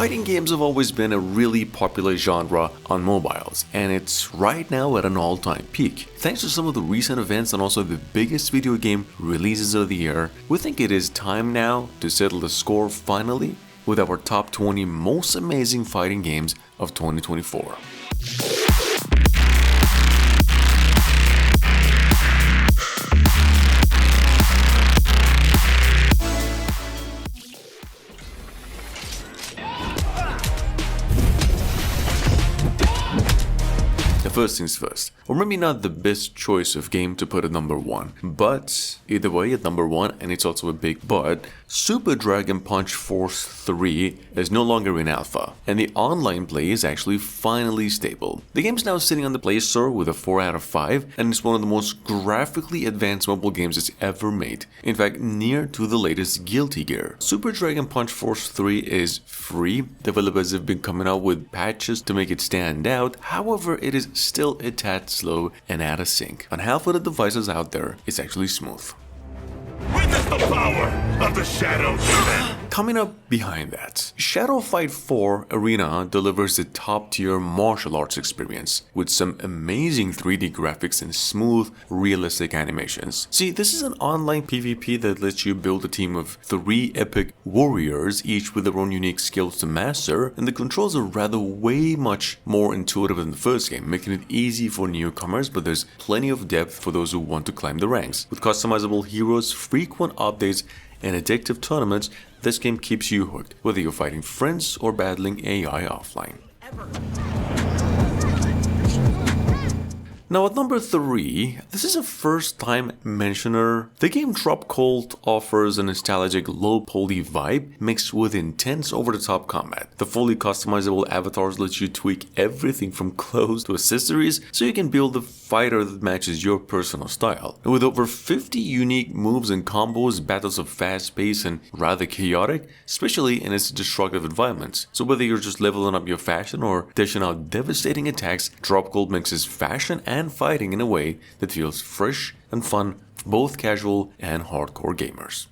Fighting games have always been a really popular genre on mobiles, and it's right now at an all-time peak. Thanks to some of the recent events and also the biggest video game releases of the year, we think it is time now to settle the score finally with our top 20 most amazing fighting games of 2024. First things first, or maybe not the best choice of game to put at number 1, but either way at number 1, and it's also a big but, Super Dragon Punch Force 3 is no longer in alpha, and the online play is actually finally stable. The game is now sitting on the Play Store with a 4 out of 5, and it's one of the most graphically advanced mobile games it's ever made, in fact near to the latest Guilty Gear. Super Dragon Punch Force 3 is free, developers have been coming out with patches to make it stand out, however it is still a tad slow and out of sync. On half of the devices out there, it's actually smooth. Witness the power of the Shadow Demon! Coming up behind that, Shadow Fight 4 Arena delivers a top-tier martial arts experience with some amazing 3D graphics and smooth, realistic animations. See, this is an online PvP that lets you build a team of 3 epic warriors, each with their own unique skills to master, and the controls are rather way much more intuitive than the first game, making it easy for newcomers, but there's plenty of depth for those who want to climb the ranks. With customizable heroes, frequent updates, and addictive tournaments, this game keeps you hooked, whether you're fighting friends or battling AI offline. Now at number 3, this is a first time mentioner. The game Drop Cold offers a nostalgic low poly vibe mixed with intense over the top combat. The fully customizable avatars let you tweak everything from clothes to accessories so you can build a fighter that matches your personal style. And with over 50 unique moves and combos, battles are fast paced and rather chaotic, especially in its destructive environments. So whether you're just leveling up your fashion or dishing out devastating attacks, Drop Cold mixes fashion and fighting in a way that feels fresh and fun for both casual and hardcore gamers.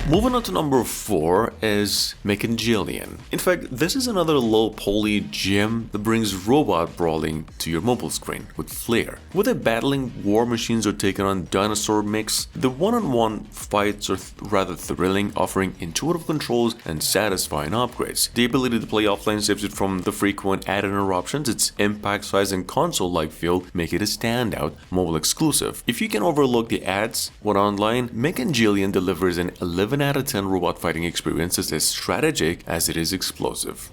Moving on to number 4 is Mechangelion. In fact, this is another low poly gem that brings robot brawling to your mobile screen with flair. Whether battling war machines or taking on dinosaur mix, the one-on-one fights are rather thrilling, offering intuitive controls and satisfying upgrades. The ability to play offline saves it from the frequent ad interruptions. Its impact size and console-like feel make it a standout mobile exclusive. If you can overlook the ads when online, Mechangelion delivers an 11 out of 10 robot fighting experience is as strategic as it is explosive.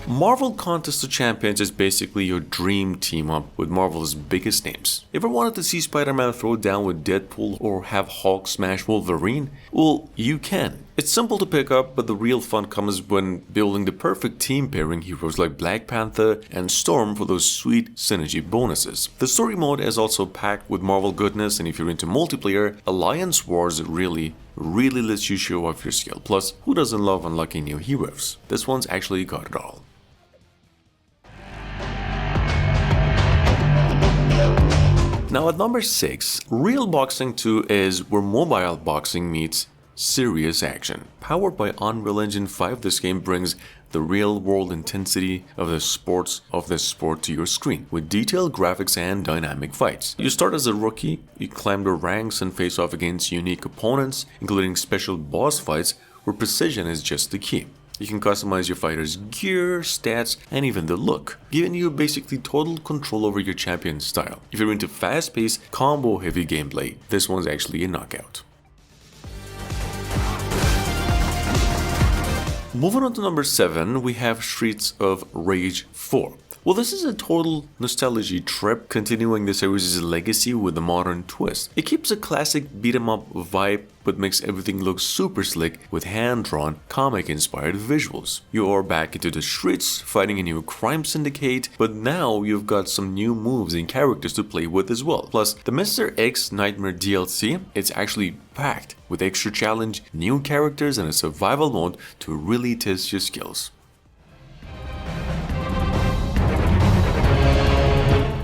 Marvel Contest of Champions is basically your dream team-up with Marvel's biggest names. Ever wanted to see Spider-Man throw down with Deadpool or have Hulk smash Wolverine? Well, you can. It's simple to pick up, but the real fun comes when building the perfect team pairing heroes like Black Panther and Storm for those sweet synergy bonuses. The story mode is also packed with Marvel goodness, and if you're into multiplayer, Alliance Wars really lets you show off your skill. Plus, who doesn't love unlocking new heroes? This one's actually got it all. Now at number 6, Real Boxing 2 is where mobile boxing meets serious action. Powered by Unreal Engine 5, this game brings the real-world intensity of the sport to your screen, with detailed graphics and dynamic fights. You start as a rookie, you climb the ranks and face off against unique opponents, including special boss fights where precision is just the key. You can customize your fighter's gear, stats, and even the look, giving you basically total control over your champion's style. If you're into fast-paced, combo-heavy gameplay, this one's actually a knockout. Moving on to number 7, we have Streets of Rage 4. Well, this is a total nostalgia trip, continuing the series' legacy with a modern twist. It keeps a classic beat-em-up vibe, but makes everything look super slick with hand-drawn, comic-inspired visuals. You are back into the streets, fighting a new crime syndicate, but now you've got some new moves and characters to play with as well. Plus, the Mr. X Nightmare DLC, it's actually packed with extra challenge, new characters, and a survival mode to really test your skills.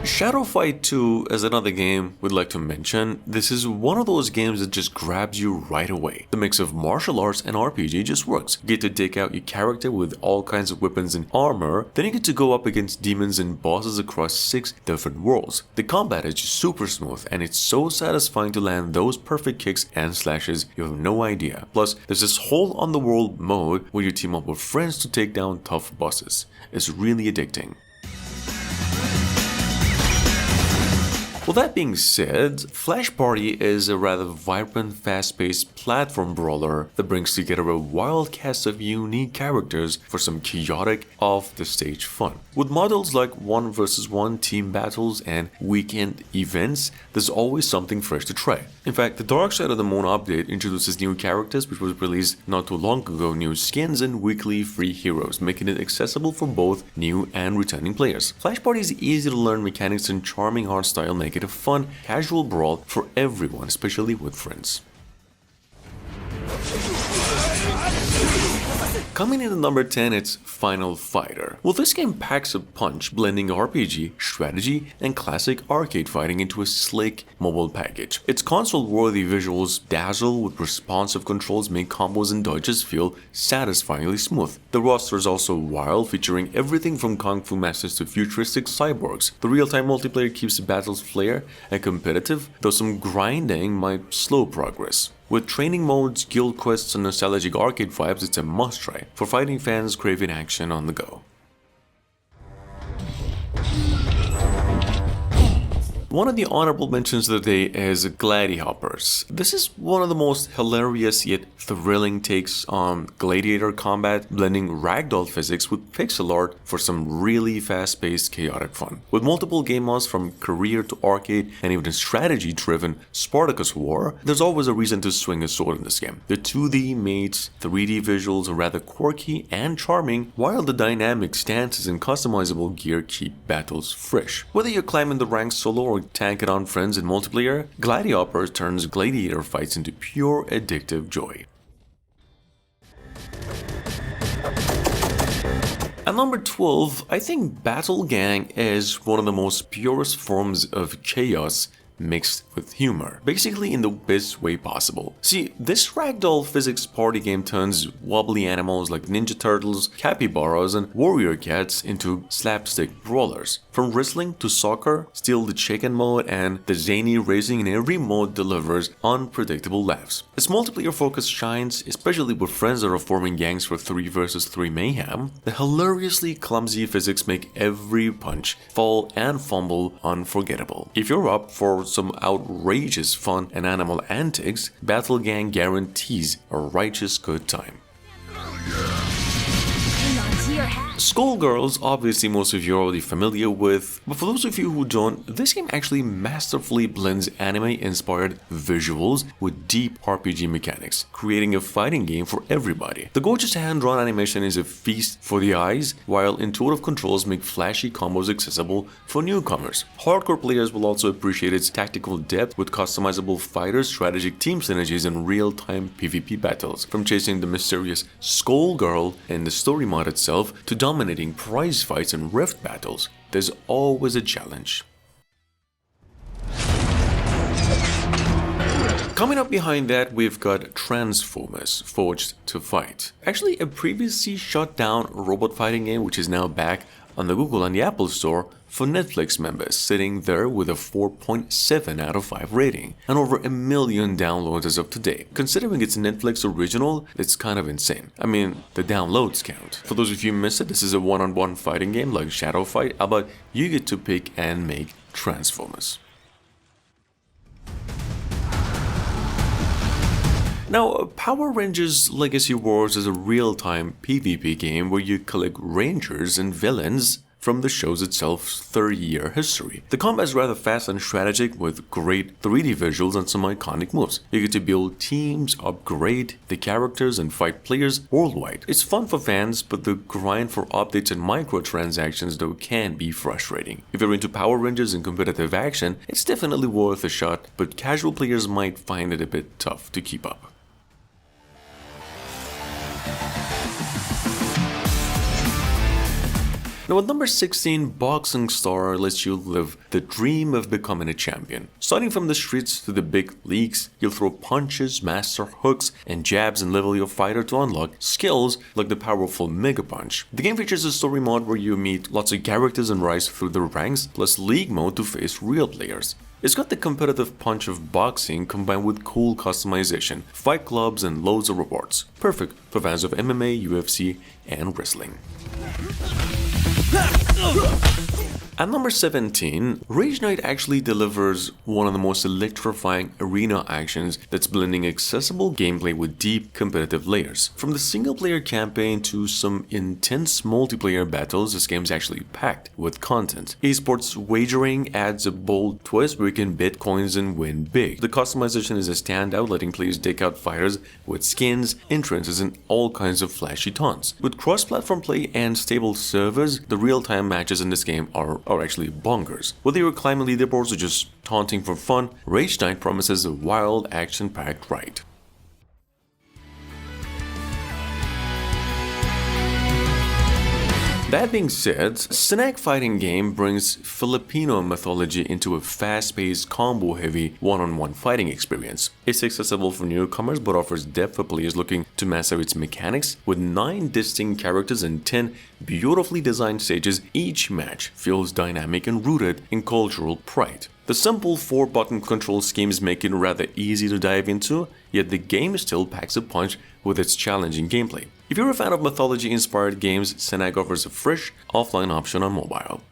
Shadow Fight 2 is another game we'd like to mention. This is one of those games that just grabs you right away. The mix of martial arts and RPG just works. You get to take out your character with all kinds of weapons and armor, then you get to go up against demons and bosses across 6 different worlds. The combat is just super smooth and it's so satisfying to land those perfect kicks and slashes you have no idea. Plus, there's this whole on the world mode where you team up with friends to take down tough bosses. It's really addicting. Well, that being said, Flash Party is a rather vibrant, fast-paced platform brawler that brings together a wild cast of unique characters for some chaotic, off-the-stage fun. With models like 1 vs 1 team battles and weekend events, there's always something fresh to try. In fact, the Dark Side of the Moon update introduces new characters, which was released not too long ago, new skins and weekly free heroes, making it accessible for both new and returning players. Flash Party is easy to learn mechanics and charming art style make it a fun, casual brawl for everyone, especially with friends. Coming in at number 10, it's Final Fighter. Well, this game packs a punch, blending RPG, strategy, and classic arcade fighting into a slick mobile package. Its console-worthy visuals dazzle with responsive controls, make combos and dodges feel satisfyingly smooth. The roster is also wild, featuring everything from kung fu masters to futuristic cyborgs. The real-time multiplayer keeps the battles flair and competitive, though some grinding might slow progress. With training modes, guild quests, and nostalgic arcade vibes, it's a must-try for fighting fans craving action on the go. One of the honorable mentions of the day is Gladiator. This is one of the most hilarious yet thrilling takes on gladiator combat, blending ragdoll physics with pixel art for some really fast-paced, chaotic fun. With multiple game modes from career to arcade and even a strategy-driven Spartacus war, there's always a reason to swing a sword in this game. The 2D meets 3D visuals are rather quirky and charming, while the dynamic stances and customizable gear keep battles fresh. Whether you're climbing the ranks solo or tank it on friends in multiplayer, Gladiator turns gladiator fights into pure addictive joy. At number 12, I think Battle Gang is one of the most purest forms of chaos mixed with humor, basically in the best way possible. See, this ragdoll physics party game turns wobbly animals like Ninja Turtles, capybaras, and warrior cats into slapstick brawlers. From wrestling to soccer, Steal the Chicken mode, and the zany racing in every mode delivers unpredictable laughs. Its multiplayer focus shines, especially with friends that are forming gangs for 3 vs 3 mayhem. The hilariously clumsy physics make every punch, fall, and fumble unforgettable. If you're up for some outrageous fun and animal antics, Battle Gang guarantees a righteous good time. Skullgirls, obviously most of you are already familiar with, but for those of you who don't, this game actually masterfully blends anime-inspired visuals with deep RPG mechanics, creating a fighting game for everybody. The gorgeous hand-drawn animation is a feast for the eyes, while intuitive controls make flashy combos accessible for newcomers. Hardcore players will also appreciate its tactical depth with customizable fighters, strategic team synergies, and real-time PvP battles. From chasing the mysterious Skullgirl in the story mod itself to dominating prize fights and rift battles, there's always a challenge. Coming up behind that, we've got Transformers Forged to Fight. Actually, a previously shut down robot fighting game which is now back on the Google and the Apple Store for Netflix members, sitting there with a 4.7 out of 5 rating and over 1 million downloads as of today. Considering it's Netflix original, it's kind of insane. I mean, the downloads count. For those of you who missed it, this is a one-on-one fighting game like Shadow Fight, but you get to pick and make Transformers. Now, Power Rangers Legacy Wars is a real-time PvP game where you collect rangers and villains from the show's itself's 30-year history. The combat is rather fast and strategic with great 3D visuals and some iconic moves. You get to build teams, upgrade the characters, and fight players worldwide. It's fun for fans, but the grind for updates and microtransactions though can be frustrating. If you're into Power Rangers and competitive action, it's definitely worth a shot, but casual players might find it a bit tough to keep up. Now at number 16, Boxing Star lets you live the dream of becoming a champion. Starting from the streets to the big leagues, you'll throw punches, master hooks, and jabs and level your fighter to unlock skills like the powerful Mega Punch. The game features a story mode where you meet lots of characters and rise through the ranks, plus league mode to face real players. It's got the competitive punch of boxing combined with cool customization, fight clubs, and loads of rewards. Perfect for fans of MMA, UFC, and wrestling. At number 17, Rage Knight actually delivers one of the most electrifying arena actions that's blending accessible gameplay with deep competitive layers. From the single-player campaign to some intense multiplayer battles, this game is actually packed with content. Esports wagering adds a bold twist where you can bet coins and win big. The customization is a standout, letting players deck out fighters with skins, entrances, and all kinds of flashy taunts. With cross-platform play and stable servers, the real-time matches in this game are actually bonkers. Whether you're climbing leaderboards or just taunting for fun, Rage Knight promises a wild, action-packed ride. That being said, Snack Fighting Game brings Filipino mythology into a fast-paced, combo-heavy, one-on-one fighting experience. It's accessible for newcomers but offers depth for players looking to master its mechanics. With 9 distinct characters and 10 beautifully designed stages, each match feels dynamic and rooted in cultural pride. The simple 4-button control schemes make it rather easy to dive into, yet the game still packs a punch with its challenging gameplay. If you're a fan of mythology-inspired games, Senag offers a fresh, offline option on mobile.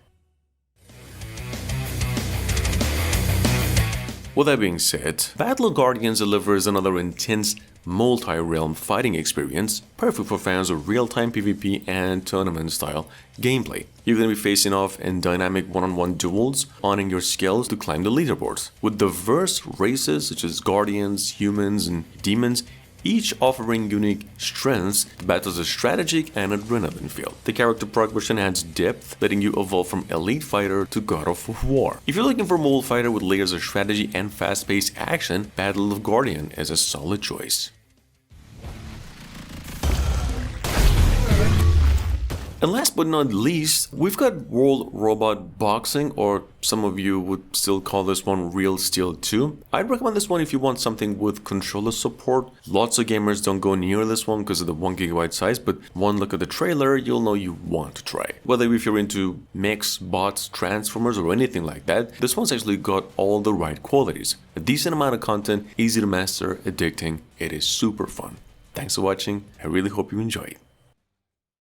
With that being said, Battle of Guardians delivers another intense, multi-realm fighting experience, perfect for fans of real-time PvP and tournament-style gameplay. You're going to be facing off in dynamic one-on-one duels, honing your skills to climb the leaderboards. With diverse races such as Guardians, humans, and demons, each offering unique strengths, the battles are strategic and adrenaline-filled. The character progression adds depth, letting you evolve from elite fighter to god of war. If you're looking for a mobile fighter with layers of strategy and fast-paced action, Battle of Guardian is a solid choice. And last but not least, we've got World Robot Boxing, or some of you would still call this one Real Steel 2. I'd recommend this one if you want something with controller support. Lots of gamers don't go near this one because of the 1GB size, but one look at the trailer, you'll know you want to try. Whether if you're into mechs, bots, transformers, or anything like that, this one's actually got all the right qualities. A decent amount of content, easy to master, addicting, it is super fun. Thanks for watching, I really hope you enjoyed.